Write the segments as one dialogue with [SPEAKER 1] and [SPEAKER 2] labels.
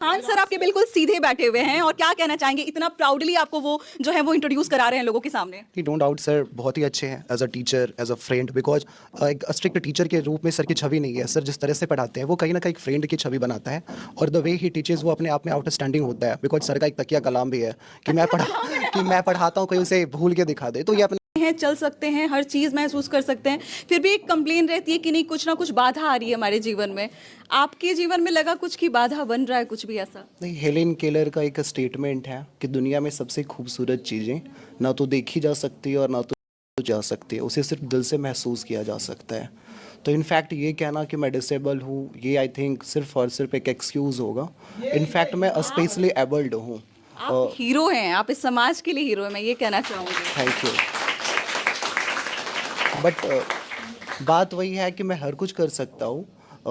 [SPEAKER 1] Khan sir आपके बिल्कुल सीधे बैठे हुए हैं और क्या कहना चाहेंगे, इतना प्राउडली आपको वो जो है वो इंट्रोड्यूस करा रहे हैं लोगों के सामने।
[SPEAKER 2] नहीं, डोंट डाउट सर बहुत ही अच्छे हैं as a teacher, as a friend, because एक स्ट्रिक्ट टीचर के रूप में सर की छवि नहीं है। सर जिस तरह से पढ़ाते हैं वो कहीं ना कहीं एक फ्रेंड की छवि बनाता है, और द वे ही टीचर्स वो अपने आप में आउटस्टैंडिंग होता है। बिकॉज सर का एक तकिया कलाम भी है कि मैं पढ़ाता हूँ, कोई उसे भूल के दिखा दे, तो ये अपने
[SPEAKER 1] हैं, चल सकते हैं, हर चीज़ महसूस कर सकते हैं, फिर भी एक कंप्लेन रहती है कि नहीं कुछ ना कुछ बाधा आ रही है हमारे जीवन में। आपके जीवन में लगा कुछ की बाधा बन रहा है, कुछ भी ऐसा?
[SPEAKER 2] नहीं, हेलेन केलर का एक स्टेटमेंट है कि दुनिया में सबसे खूबसूरत चीज़ें ना तो देखी जा सकती है और ना तो जा सकती है, उसे सिर्फ दिल से महसूस किया जा सकता है। तो इनफैक्ट ये कहना कि मैं डिसेबल हूँ, ये आई थिंक सिर्फ और सिर्फ एक एक्सक्यूज़ होगा। इनफैक्ट मैं स्पेशली एबल्ड हूँ।
[SPEAKER 1] आप हीरो हैं, आप इस समाज के लिए हीरो हैं, मैं ये कहना चाहूँगी।
[SPEAKER 2] Thank you. बट बात वही है कि मैं हर कुछ कर सकता हूँ,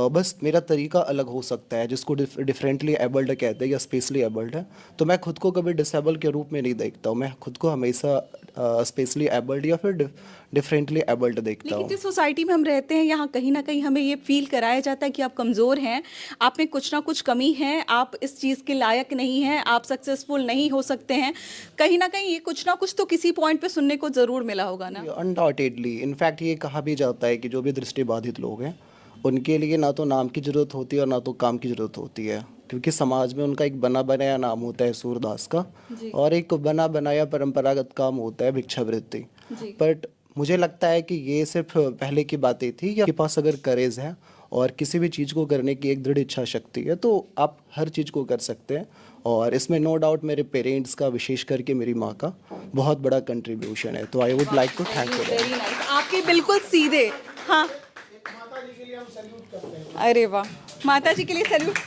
[SPEAKER 2] बस मेरा तरीका अलग हो सकता है, जिसको डिफरेंटली एबल्ड कहते हैं या स्पेशली एबल्ड है। तो मैं खुद को कभी डिसेबल के रूप में नहीं देखता हूँ, मैं खुद को हमेशा स्पेशली एबल्ड या फिर डिफरेंटली एबल्ड देखता
[SPEAKER 1] लेकिन
[SPEAKER 2] हूँ।
[SPEAKER 1] जिस सोसाइटी में हम रहते हैं यहाँ कहीं ना कहीं हमें ये फील कराया जाता है कि आप कमज़ोर हैं, आप में कुछ ना कुछ कमी है, आप इस चीज़ के लायक नहीं हैं, आप सक्सेसफुल नहीं हो सकते हैं। कहीं ना कहीं ये कुछ ना कुछ तो किसी पॉइंट पे सुनने को ज़रूर मिला होगा ना।
[SPEAKER 2] अनडाउटेडली, इनफैक्ट ये कहा भी जाता है कि जो भी दृष्टिबाधित लोग हैं उनके लिए ना तो नाम की ज़रूरत होती है और ना तो काम की ज़रूरत होती है, क्योंकि समाज में उनका एक बना बनाया नाम होता है सूरदास का, और एक बना बनाया परंपरागत काम होता है भिक्षावृत्ति।
[SPEAKER 1] जी।
[SPEAKER 2] बट मुझे लगता है कि ये सिर्फ पहले की बातें थी, कि आपके पास अगर करेज है और किसी भी चीज़ को करने की एक दृढ़ इच्छा शक्ति है तो आप हर चीज़ को कर सकते हैं। और इसमें नो डाउट मेरे पेरेंट्स का, विशेष करके मेरी माँ का बहुत बड़ा कंट्रीब्यूशन है, तो I would like to thank you.
[SPEAKER 1] Very nice, आपके बिल्कुल सीधे। हाँ,
[SPEAKER 3] माता जी के लिए हम सैल्यूट करते हैं।
[SPEAKER 1] अरे वाह, माता जी के लिए सैल्यूट।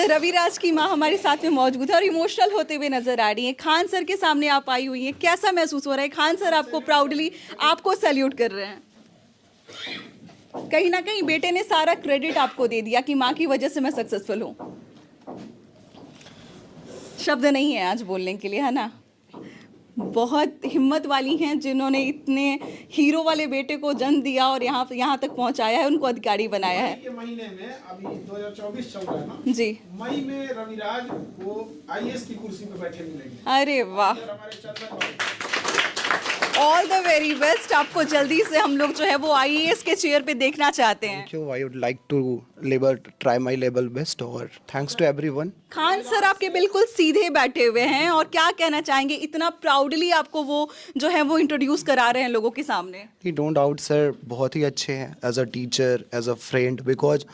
[SPEAKER 1] रविराज की माँ हमारे साथ में मौजूद है और इमोशनल होते हुए नजर आ रही हैं। खान सर के सामने आप आई हुई हैं, कैसा महसूस हो रहा है? खान सर आपको प्राउडली आपको सैल्यूट कर रहे हैं। कहीं ना कहीं बेटे ने सारा क्रेडिट आपको दे दिया कि माँ की वजह से मैं सक्सेसफुल हूँ। शब्द नहीं है आज बोलने के लिए, है ना? बहुत हिम्मत वाली हैं जिन्होंने इतने हीरो वाले बेटे को जन्म दिया और यहाँ तक पहुँचाया है, उनको अधिकारी बनाया है।
[SPEAKER 3] के महीने में अभी 2024 चल रहा है ना
[SPEAKER 1] जी,
[SPEAKER 3] मई में रविराज वो आईएएस की कुर्सी पे बैठे मिलेंगे।
[SPEAKER 1] अरे वाह,
[SPEAKER 3] और हमारे चंदन भाई
[SPEAKER 1] ऑल द वेरी बेस्ट। आपको जल्दी से हम लोग जो है वो आईएएस के चेयर पे देखना चाहते हैं।
[SPEAKER 2] Thank you, I would like to labour try my level best, और thanks to everyone.
[SPEAKER 1] Khan sir आपके बिल्कुल सीधे बैठे हुए हैं और क्या कहना चाहेंगे, इतना प्राउडली आपको वो जो है वो इंट्रोड्यूस करा रहे हैं लोगों के सामने।
[SPEAKER 2] नहीं, डोंट डाउट सर बहुत ही अच्छे हैं as a teacher, as a friend, because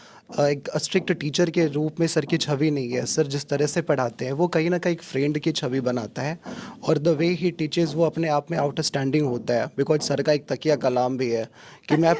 [SPEAKER 2] एक स्ट्रिक्ट टीचर के रूप में सर की छवि नहीं है। सर जिस तरह से पढ़ाते हैं वो कहीं ना कहीं एक फ्रेंड की छवि बनाता है, और द वे ही टीचर्स वो अपने आप में आउटस्टैंडिंग होता है। बिकॉज सर का एक तकिया कलाम भी है कि मैं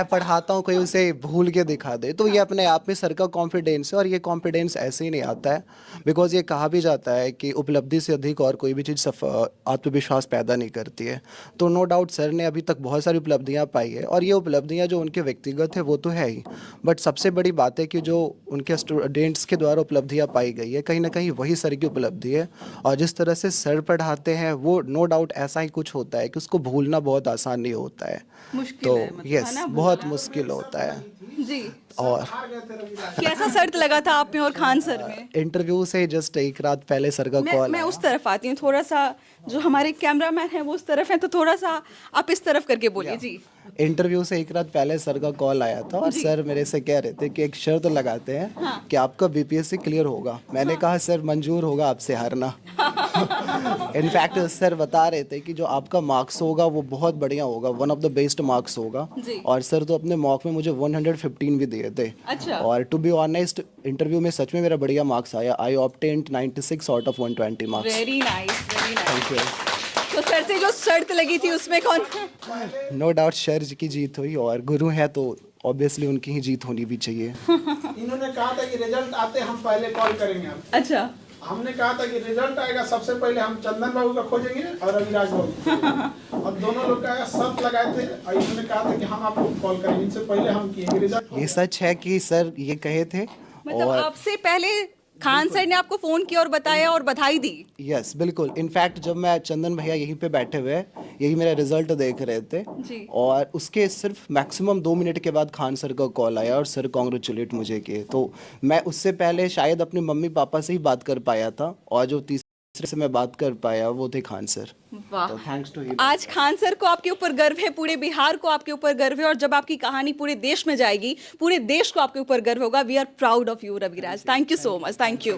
[SPEAKER 2] पढ़ाता हूँ, कोई उसे भूल के दिखा दे, तो ये अपने आप में सर का कॉन्फिडेंस है। और ये कॉन्फिडेंस ऐसे ही नहीं आता है, बिकॉज ये कहा भी जाता है कि उपलब्धि से अधिक और कोई भी चीज़ आत्मविश्वास पैदा नहीं करती है। तो नो डाउट सर ने अभी तक बहुत सारी उपलब्धियाँ पाई है, और ये उपलब्धियाँ जो उनके व्यक्तिगत है वो तो है ही, बट सबसे बड़ी बात है कि जो उनके स्टूडेंट्स के द्वारा उपलब्धियाँ पाई गई है कहीं ना कहीं वही सर की उपलब्धि है। और जिस तरह से सर पढ़ाते हैं वो नो डाउट ऐसा ही कुछ होता है कि उसको भूलना बहुत आसान नहीं होता है।
[SPEAKER 1] मुश्किल
[SPEAKER 2] तो
[SPEAKER 1] है, मतलब, है
[SPEAKER 2] यस,
[SPEAKER 1] ना,
[SPEAKER 2] बहुत मुश्किल होता है।
[SPEAKER 1] जी।
[SPEAKER 2] और
[SPEAKER 3] हार गए थे रविराज।
[SPEAKER 1] कैसा शर्त लगा था आप में और खान सर में?
[SPEAKER 2] इंटरव्यू से जस्ट एक रात पहले सर का कॉल
[SPEAKER 1] मैं
[SPEAKER 2] आया।
[SPEAKER 1] उस तरफ आती हूँ, थोड़ा सा जो हमारे कैमरामैन है वो उस तरफ है, तो थोड़ा सा आप इस तरफ करके बोलिए। जी,
[SPEAKER 2] इंटरव्यू से एक रात पहले सर का कॉल आया था, और सर मेरे से कह रहे थे कि एक शर्त लगाते हैं कि आपका बीपीएससी क्लियर होगा। मैंने कहा सर मंजूर होगा आपसे हारना। इनफैक्ट सर बता रहे थे कि जो आपका मार्क्स होगा वो बहुत बढ़िया होगा, one of the best marks होगा।
[SPEAKER 1] जी।
[SPEAKER 2] और सर तो अपने मॉक में मुझे 115 भी दिए थे।
[SPEAKER 1] अच्छा।
[SPEAKER 2] और टू बी ऑनेस्ट इंटरव्यू में सच में मेरा बढ़िया मार्क्स आया। I obtained 96 out of 120 marks.
[SPEAKER 1] Very nice, very nice.
[SPEAKER 2] Thank you.
[SPEAKER 1] तो सर से जो शर्त लगी थी उसमें कौन?
[SPEAKER 2] नो डाउट सर की जीत हुई, और गुरु है तो ऑब्वियसली उनकी ही जीत होनी भी चाहिए।
[SPEAKER 3] इन्होंने कहा था कि रिजल्ट आते हम पहले कॉल करेंगे आप।
[SPEAKER 1] अच्छा,
[SPEAKER 3] हमने कहा था कि रिजल्ट आएगा सबसे पहले हम चंदन बाबू का खोजेंगे और रविराज बाबू का खोजेंगे। और दोनों लोग का शर्त लगाए थे और इन्होंने कहा था कि हम आपको कॉल करेंगे, इनसे पहले हम किए रिजल्ट।
[SPEAKER 2] ये सच है कि सर ये कहे थे,
[SPEAKER 1] मतलब
[SPEAKER 2] और
[SPEAKER 1] आपसे पहले खान सर ने आपको फोन किया और बताया और बधाई दी।
[SPEAKER 2] यस बिल्कुल। इनफैक्ट जब मैं चंदन भैया यहीं पे बैठे हुए यही मेरा रिजल्ट देख रहे थे
[SPEAKER 1] जी।
[SPEAKER 2] और उसके सिर्फ मैक्सिमम 2 मिनट के बाद खान सर का कॉल आया और सर कॉन्ग्रेचुलेट मुझे किए। तो मैं उससे पहले शायद अपने मम्मी पापा से ही बात कर पाया था और जो तीसरे से मैं बात कर पाया वो थे खान सर।
[SPEAKER 1] वाह,
[SPEAKER 2] तो थैंक्स टू हिम।
[SPEAKER 1] आज खान सर को आपके ऊपर गर्व है, पूरे बिहार को आपके ऊपर गर्व है और जब आपकी कहानी पूरे देश में जाएगी पूरे देश को आपके ऊपर गर्व होगा। We are proud of you Raviraj. Thank you so much. Thank you.